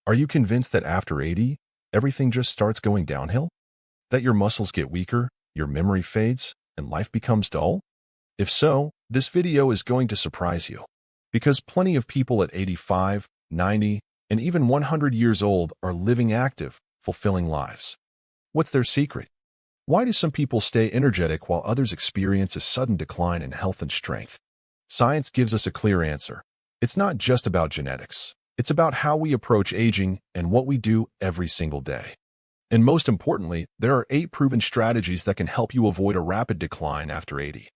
Are you convinced that after 80, everything just starts going downhill? That your muscles get weaker, your memory fades, and life becomes dull? If so, this video is going to surprise you. Because plenty of people at 85, 90, and even 100 years old are living active, fulfilling lives. What's their secret? Why do some people stay energetic while others experience a sudden decline in health and strength? Science gives us a clear answer. It's not just about genetics. It's about how we approach aging and what we do every single day. And most importantly, there are 8 proven strategies that can help you avoid a rapid decline after 80.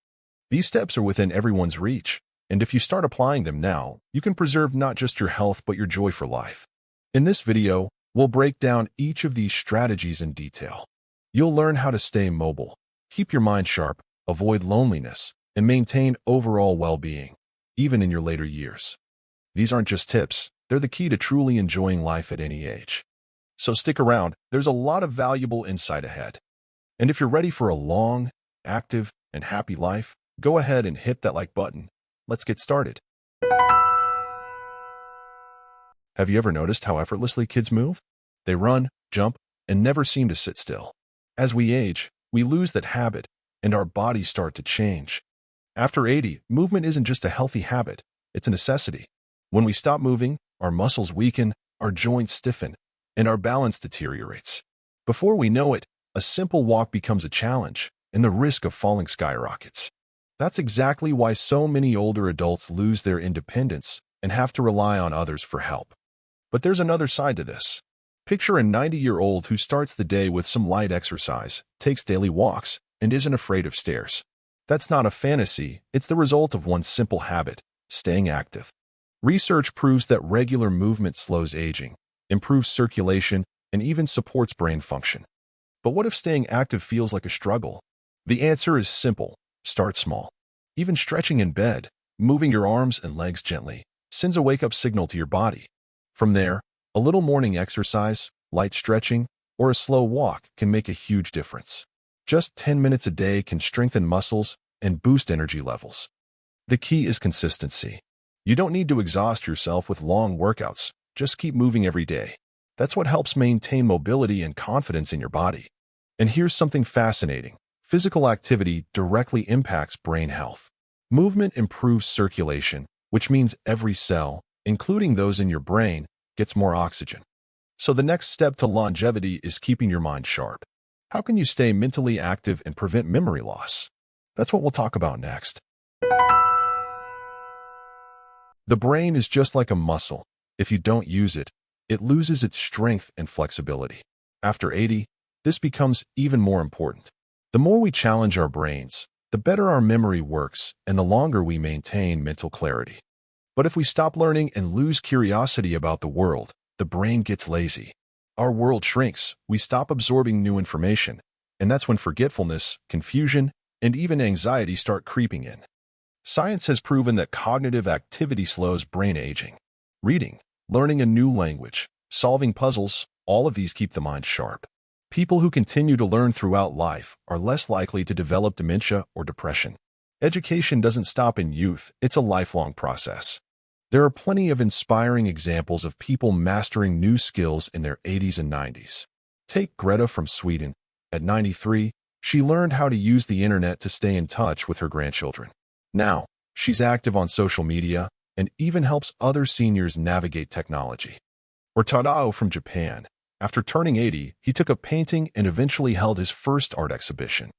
These steps are within everyone's reach, and if you start applying them now, you can preserve not just your health but your joy for life. In this video, we'll break down each of these strategies in detail. You'll learn how to stay mobile, keep your mind sharp, avoid loneliness, and maintain overall well-being, even in your later years. These aren't just tips, they're the key to truly enjoying life at any age. So stick around, there's a lot of valuable insight ahead. And if you're ready for a long, active, and happy life, go ahead and hit that like button. Let's get started. Have you ever noticed how effortlessly kids move? They run, jump, and never seem to sit still. As we age, we lose that habit, and our bodies start to change. After 80, movement isn't just a healthy habit, it's a necessity. When we stop moving, our muscles weaken, our joints stiffen, and our balance deteriorates. Before we know it, a simple walk becomes a challenge, and the risk of falling skyrockets. That's exactly why so many older adults lose their independence and have to rely on others for help. But there's another side to this. Picture a 90-year-old who starts the day with some light exercise, takes daily walks, and isn't afraid of stairs. That's not a fantasy, it's the result of one simple habit: staying active. Research proves that regular movement slows aging, improves circulation, and even supports brain function. But what if staying active feels like a struggle? The answer is simple: start small. Even stretching in bed, moving your arms and legs gently, sends a wake-up signal to your body. From there, a little morning exercise, light stretching, or a slow walk can make a huge difference. Just 10 minutes a day can strengthen muscles and boost energy levels. The key is consistency. You don't need to exhaust yourself with long workouts, just keep moving every day. That's what helps maintain mobility and confidence in your body. And here's something fascinating. Physical activity directly impacts brain health. Movement improves circulation, which means every cell, including those in your brain, gets more oxygen. So the next step to longevity is keeping your mind sharp. How can you stay mentally active and prevent memory loss? That's what we'll talk about next. The brain is just like a muscle. If you don't use it, it loses its strength and flexibility. After 80, this becomes even more important. The more we challenge our brains, the better our memory works and the longer we maintain mental clarity. But if we stop learning and lose curiosity about the world, the brain gets lazy. Our world shrinks, we stop absorbing new information, and that's when forgetfulness, confusion, and even anxiety start creeping in. Science has proven that cognitive activity slows brain aging. Reading, learning a new language, solving puzzles, all of these keep the mind sharp. People who continue to learn throughout life are less likely to develop dementia or depression. Education doesn't stop in youth, it's a lifelong process. There are plenty of inspiring examples of people mastering new skills in their 80s and 90s. Take Greta from Sweden. At 93, she learned how to use the internet to stay in touch with her grandchildren. Now, she's active on social media and even helps other seniors navigate technology. Or Tadao from Japan. After turning 80, he took up painting and eventually held his first art exhibition.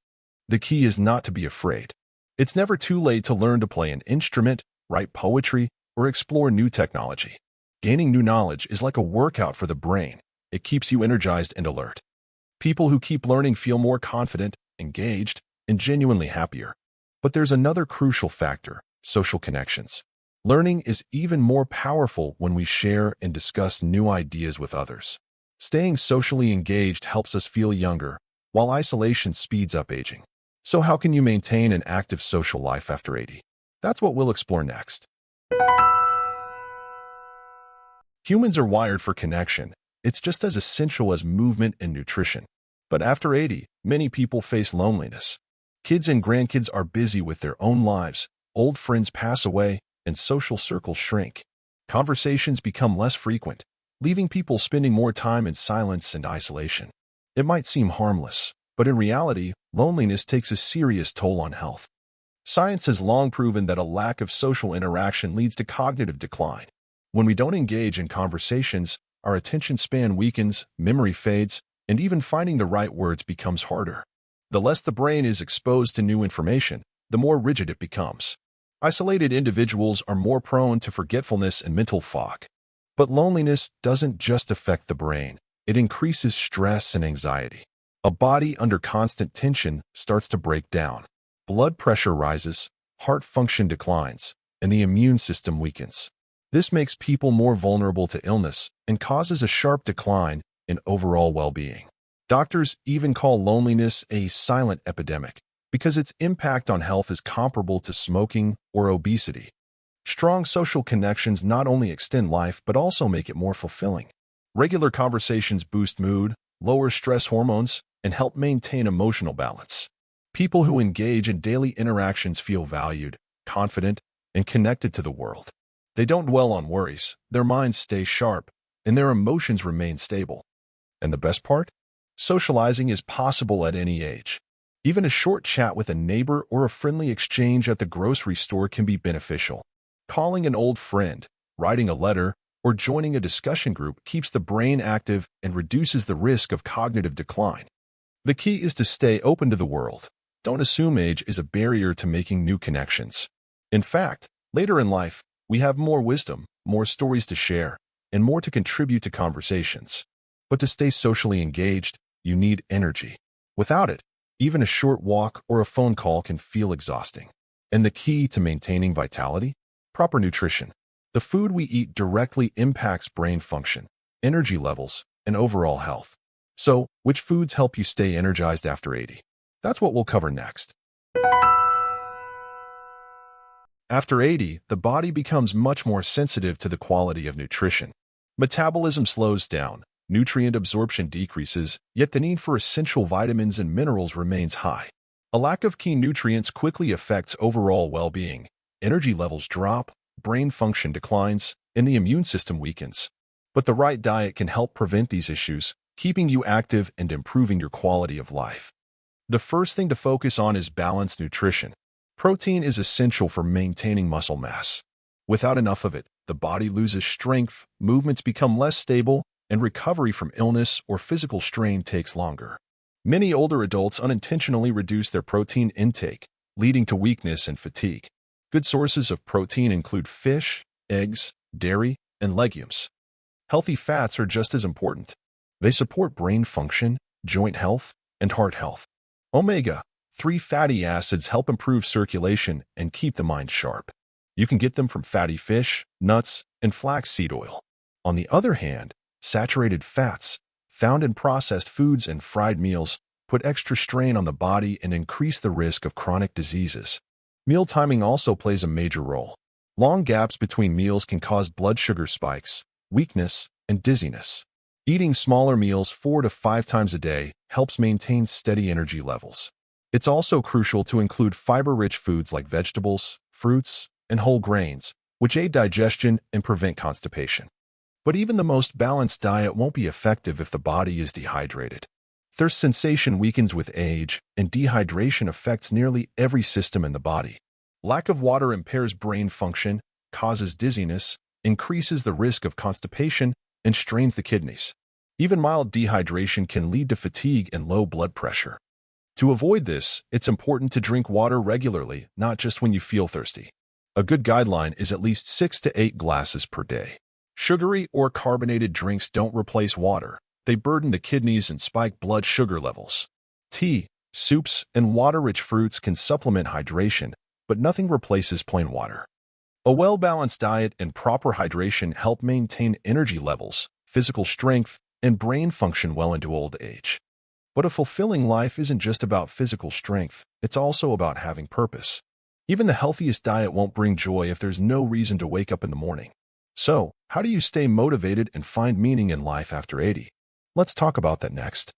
The key is not to be afraid. It's never too late to learn to play an instrument, write poetry, or explore new technology. Gaining new knowledge is like a workout for the brain. It keeps you energized and alert. People who keep learning feel more confident, engaged, and genuinely happier. But there's another crucial factor: social connections. Learning is even more powerful when we share and discuss new ideas with others. Staying socially engaged helps us feel younger, while isolation speeds up aging. So how can you maintain an active social life after 80? That's what we'll explore next. Humans are wired for connection. It's just as essential as movement and nutrition. But after 80, many people face loneliness. Kids and grandkids are busy with their own lives, old friends pass away, and social circles shrink. Conversations become less frequent, leaving people spending more time in silence and isolation. It might seem harmless, but in reality, loneliness takes a serious toll on health. Science has long proven that a lack of social interaction leads to cognitive decline. When we don't engage in conversations, our attention span weakens, memory fades, and even finding the right words becomes harder. The less the brain is exposed to new information, the more rigid it becomes. Isolated individuals are more prone to forgetfulness and mental fog. But loneliness doesn't just affect the brain. It increases stress and anxiety. A body under constant tension starts to break down. Blood pressure rises, heart function declines, and the immune system weakens. This makes people more vulnerable to illness and causes a sharp decline in overall well-being. Doctors even call loneliness a silent epidemic because its impact on health is comparable to smoking or obesity. Strong social connections not only extend life but also make it more fulfilling. Regular conversations boost mood, lower stress hormones, and help maintain emotional balance. People who engage in daily interactions feel valued, confident, and connected to the world. They don't dwell on worries, their minds stay sharp, and their emotions remain stable. And the best part? Socializing is possible at any age. Even a short chat with a neighbor or a friendly exchange at the grocery store can be beneficial. Calling an old friend, writing a letter, or joining a discussion group keeps the brain active and reduces the risk of cognitive decline. The key is to stay open to the world. Don't assume age is a barrier to making new connections. In fact, later in life, we have more wisdom, more stories to share, and more to contribute to conversations. But to stay socially engaged, you need energy. Without it, even a short walk or a phone call can feel exhausting. And the key to maintaining vitality? Proper nutrition. The food we eat directly impacts brain function, energy levels, and overall health. So, which foods help you stay energized after 80? That's what we'll cover next. After 80, the body becomes much more sensitive to the quality of nutrition. Metabolism slows down, nutrient absorption decreases, yet the need for essential vitamins and minerals remains high. A lack of key nutrients quickly affects overall well-being. Energy levels drop, brain function declines, and the immune system weakens. But the right diet can help prevent these issues, keeping you active and improving your quality of life. The first thing to focus on is balanced nutrition. Protein is essential for maintaining muscle mass. Without enough of it, the body loses strength, movements become less stable, and recovery from illness or physical strain takes longer. Many older adults unintentionally reduce their protein intake, leading to weakness and fatigue. Good sources of protein include fish, eggs, dairy, and legumes. Healthy fats are just as important. They support brain function, joint health, and heart health. Omega-3 fatty acids help improve circulation and keep the mind sharp. You can get them from fatty fish, nuts, and flaxseed oil. On the other hand, saturated fats, found in processed foods and fried meals, put extra strain on the body and increase the risk of chronic diseases. Meal timing also plays a major role. Long gaps between meals can cause blood sugar spikes, weakness, and dizziness. Eating smaller meals 4 to 5 times a day helps maintain steady energy levels. It's also crucial to include fiber-rich foods like vegetables, fruits, and whole grains, which aid digestion and prevent constipation. But even the most balanced diet won't be effective if the body is dehydrated. Thirst sensation weakens with age, and dehydration affects nearly every system in the body. Lack of water impairs brain function, causes dizziness, increases the risk of constipation, and strains the kidneys. Even mild dehydration can lead to fatigue and low blood pressure. To avoid this, it's important to drink water regularly, not just when you feel thirsty. A good guideline is at least 6 to 8 glasses per day. Sugary or carbonated drinks don't replace water. They burden the kidneys and spike blood sugar levels. Tea, soups, and water-rich fruits can supplement hydration, but nothing replaces plain water. A well-balanced diet and proper hydration help maintain energy levels, physical strength, and brain function well into old age. But a fulfilling life isn't just about physical strength, it's also about having purpose. Even the healthiest diet won't bring joy if there's no reason to wake up in the morning. So, how do you stay motivated and find meaning in life after 80? Let's talk about that next.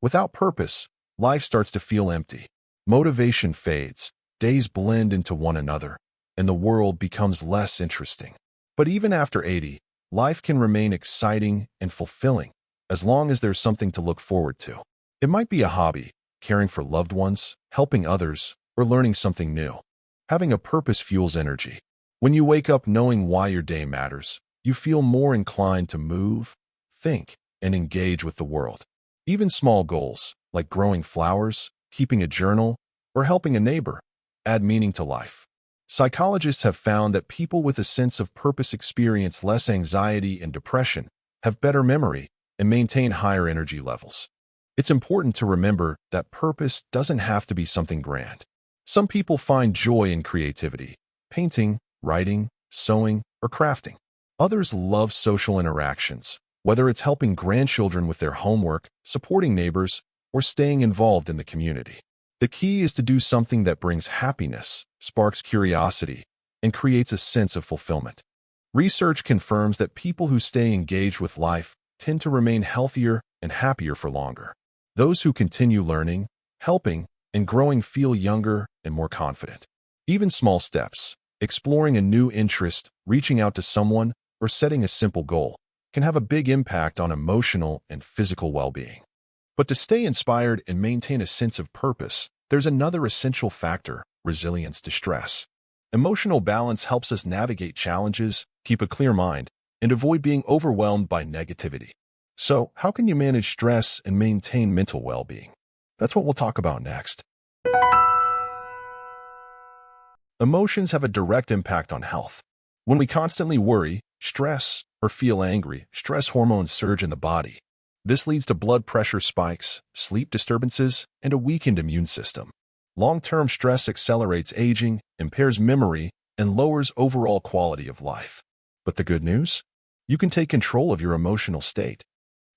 Without purpose, life starts to feel empty. Motivation fades, days blend into one another, and the world becomes less interesting. But even after 80, life can remain exciting and fulfilling as long as there's something to look forward to. It might be a hobby, caring for loved ones, helping others, or learning something new. Having a purpose fuels energy. When you wake up knowing why your day matters, you feel more inclined to move, think, and engage with the world. Even small goals, like growing flowers, keeping a journal, or helping a neighbor, add meaning to life. Psychologists have found that people with a sense of purpose experience less anxiety and depression, have better memory, and maintain higher energy levels. It's important to remember that purpose doesn't have to be something grand. Some people find joy in creativity, painting, writing, sewing, or crafting. Others love social interactions, whether it's helping grandchildren with their homework, supporting neighbors, or staying involved in the community. The key is to do something that brings happiness, sparks curiosity, and creates a sense of fulfillment. Research confirms that people who stay engaged with life tend to remain healthier and happier for longer. Those who continue learning, helping, and growing feel younger and more confident. Even small steps, exploring a new interest, reaching out to someone, or setting a simple goal, can have a big impact on emotional and physical well-being. But to stay inspired and maintain a sense of purpose, there's another essential factor: resilience to stress. Emotional balance helps us navigate challenges, keep a clear mind, and avoid being overwhelmed by negativity. So, how can you manage stress and maintain mental well-being? That's what we'll talk about next. Emotions have a direct impact on health. When we constantly worry, stress, or feel angry, stress hormones surge in the body. This leads to blood pressure spikes, sleep disturbances, and a weakened immune system. Long-term stress accelerates aging, impairs memory, and lowers overall quality of life. But the good news? You can take control of your emotional state.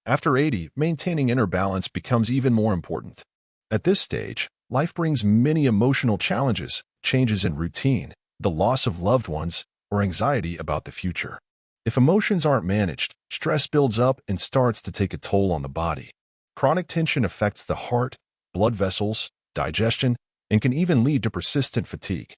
After 80, maintaining inner balance becomes even more important. At this stage, life brings many emotional challenges, changes in routine, the loss of loved ones, or anxiety about the future. If emotions aren't managed, stress builds up and starts to take a toll on the body. Chronic tension affects the heart, blood vessels, digestion, and can even lead to persistent fatigue.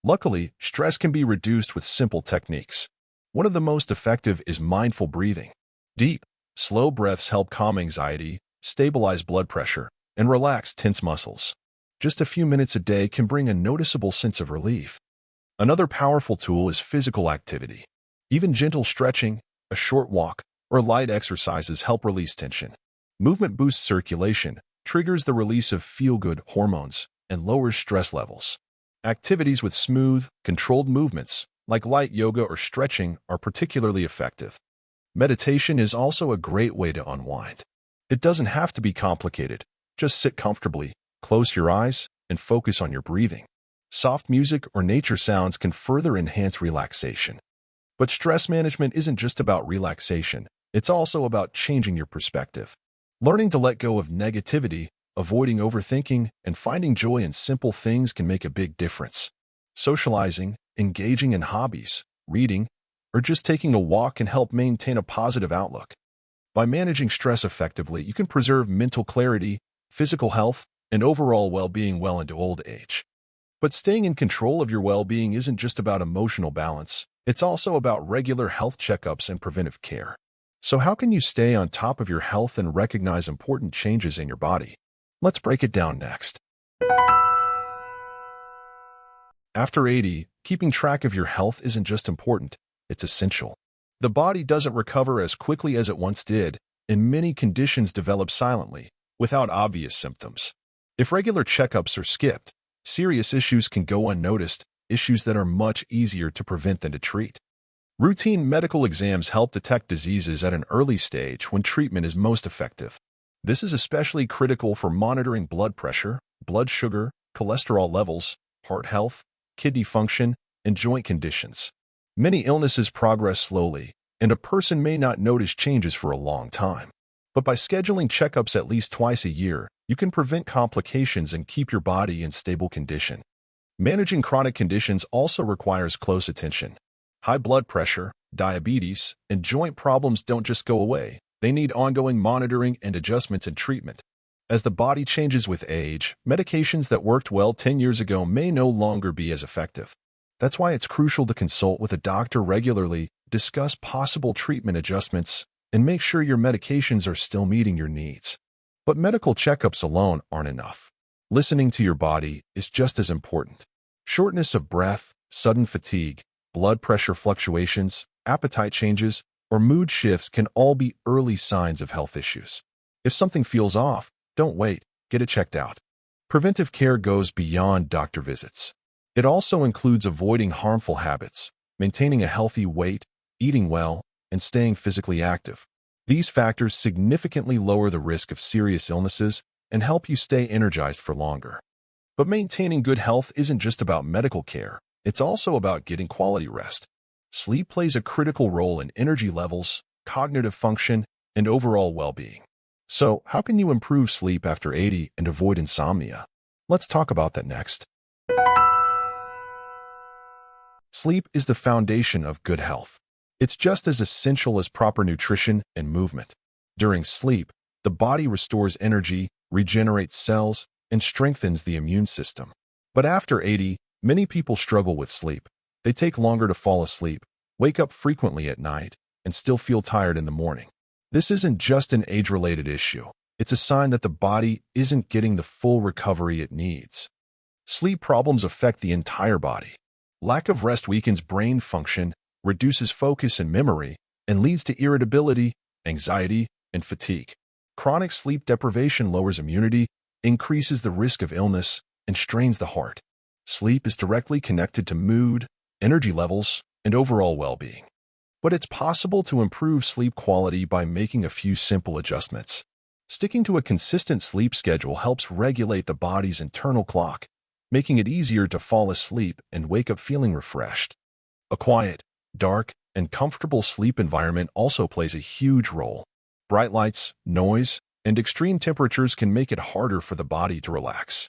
Luckily, stress can be reduced with simple techniques. One of the most effective is mindful breathing. Deep, slow breaths help calm anxiety, stabilize blood pressure, and relax tense muscles. Just a few minutes a day can bring a noticeable sense of relief. Another powerful tool is physical activity. Even gentle stretching, a short walk, or light exercises help release tension. Movement boosts circulation, triggers the release of feel-good hormones, and lowers stress levels. Activities with smooth, controlled movements, like light yoga or stretching, are particularly effective. Meditation is also a great way to unwind. It doesn't have to be complicated. Just sit comfortably, close your eyes, and focus on your breathing. Soft music or nature sounds can further enhance relaxation. But stress management isn't just about relaxation. It's also about changing your perspective. Learning to let go of negativity, avoiding overthinking, and finding joy in simple things can make a big difference. Socializing, engaging in hobbies, reading, or just taking a walk can help maintain a positive outlook. By managing stress effectively, you can preserve mental clarity, physical health, and overall well-being well into old age. But staying in control of your well-being isn't just about emotional balance. It's also about regular health checkups and preventive care. So how can you stay on top of your health and recognize important changes in your body? Let's break it down next. After 80, keeping track of your health isn't just important, it's essential. The body doesn't recover as quickly as it once did, and many conditions develop silently, without obvious symptoms. If regular checkups are skipped, serious issues can go unnoticed, issues that are much easier to prevent than to treat. Routine medical exams help detect diseases at an early stage when treatment is most effective. This is especially critical for monitoring blood pressure, blood sugar, cholesterol levels, heart health, kidney function, and joint conditions. Many illnesses progress slowly, and a person may not notice changes for a long time. But by scheduling checkups at least twice a year, you can prevent complications and keep your body in stable condition. Managing chronic conditions also requires close attention. High blood pressure, diabetes, and joint problems don't just go away. They need ongoing monitoring and adjustments in treatment. As the body changes with age, medications that worked well 10 years ago may no longer be as effective. That's why it's crucial to consult with a doctor regularly discuss possible treatment adjustments, and make sure your medications are still meeting your needs. But medical checkups alone aren't enough. Listening to your body is just as important. Shortness of breath, sudden fatigue, blood pressure fluctuations, appetite changes, or mood shifts can all be early signs of health issues. If something feels off, don't wait, get it checked out. Preventive care goes beyond doctor visits. It also includes avoiding harmful habits, maintaining a healthy weight, eating well, and staying physically active. These factors significantly lower the risk of serious illnesses and help you stay energized for longer. But maintaining good health isn't just about medical care, it's also about getting quality rest. Sleep plays a critical role in energy levels, cognitive function, and overall well-being. So, how can you improve sleep after 80 and avoid insomnia? Let's talk about that next. Sleep is the foundation of good health. It's just as essential as proper nutrition and movement. During sleep, the body restores energy, regenerates cells, and strengthens the immune system. But after 80, many people struggle with sleep. They take longer to fall asleep, wake up frequently at night, and still feel tired in the morning. This isn't just an age-related issue. It's a sign that the body isn't getting the full recovery it needs. Sleep problems affect the entire body. Lack of rest weakens brain function, reduces focus and memory, and leads to irritability, anxiety, and fatigue. Chronic sleep deprivation lowers immunity, increases the risk of illness, and strains the heart. Sleep is directly connected to mood, energy levels, and overall well-being. But it's possible to improve sleep quality by making a few simple adjustments. Sticking to a consistent sleep schedule helps regulate the body's internal clock, making it easier to fall asleep and wake up feeling refreshed. A quiet, dark, and comfortable sleep environment also plays a huge role. Bright lights, noise, and extreme temperatures can make it harder for the body to relax.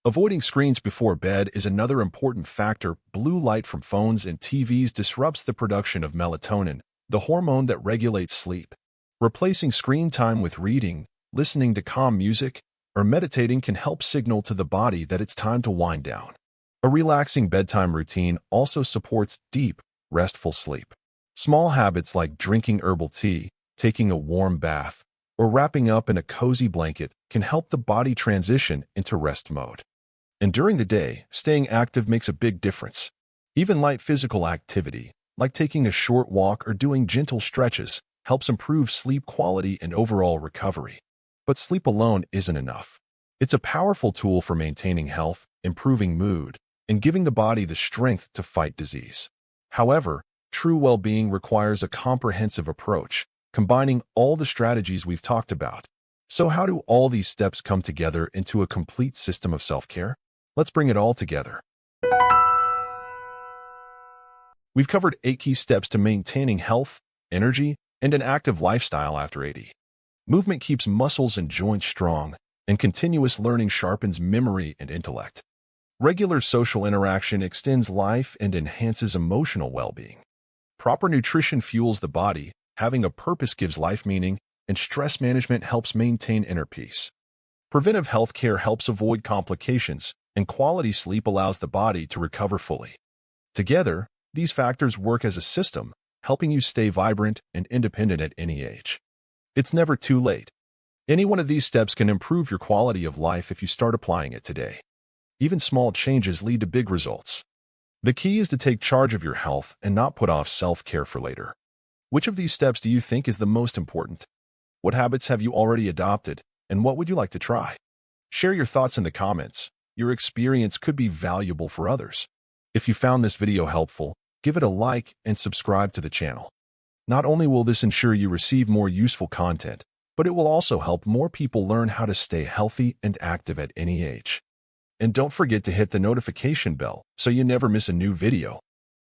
Avoiding screens before bed is another important factor. Blue light from phones and TVs disrupts the production of melatonin, the hormone that regulates sleep. Replacing screen time with reading, listening to calm music, or meditating can help signal to the body that it's time to wind down. A relaxing bedtime routine also supports deep, restful sleep. Small habits like drinking herbal tea, taking a warm bath, or wrapping up in a cozy blanket can help the body transition into rest mode. And during the day, staying active makes a big difference. Even light physical activity, like taking a short walk or doing gentle stretches, helps improve sleep quality and overall recovery. But sleep alone isn't enough. It's a powerful tool for maintaining health, improving mood, and giving the body the strength to fight disease. However, true well-being requires a comprehensive approach, combining all the strategies we've talked about. So how do all these steps come together into a complete system of self-care? Let's bring it all together. We've covered 8 key steps to maintaining health, energy, and an active lifestyle after 80. Movement keeps muscles and joints strong, and continuous learning sharpens memory and intellect. Regular social interaction extends life and enhances emotional well-being. Proper nutrition fuels the body, having a purpose gives life meaning, and stress management helps maintain inner peace. Preventive health care helps avoid complications, and quality sleep allows the body to recover fully. Together, these factors work as a system, helping you stay vibrant and independent at any age. It's never too late. Any one of these steps can improve your quality of life if you start applying it today. Even small changes lead to big results. The key is to take charge of your health and not put off self-care for later. Which of these steps do you think is the most important? What habits have you already adopted, and what would you like to try? Share your thoughts in the comments. Your experience could be valuable for others. If you found this video helpful, give it a like and subscribe to the channel. Not only will this ensure you receive more useful content, but it will also help more people learn how to stay healthy and active at any age. And don't forget to hit the notification bell so you never miss a new video.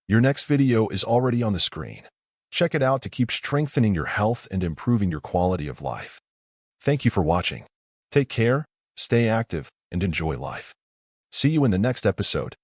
Your next video is already on the screen. Check it out to keep strengthening your health and improving your quality of life. Thank you for watching. Take care, stay active, and enjoy life. See you in the next episode.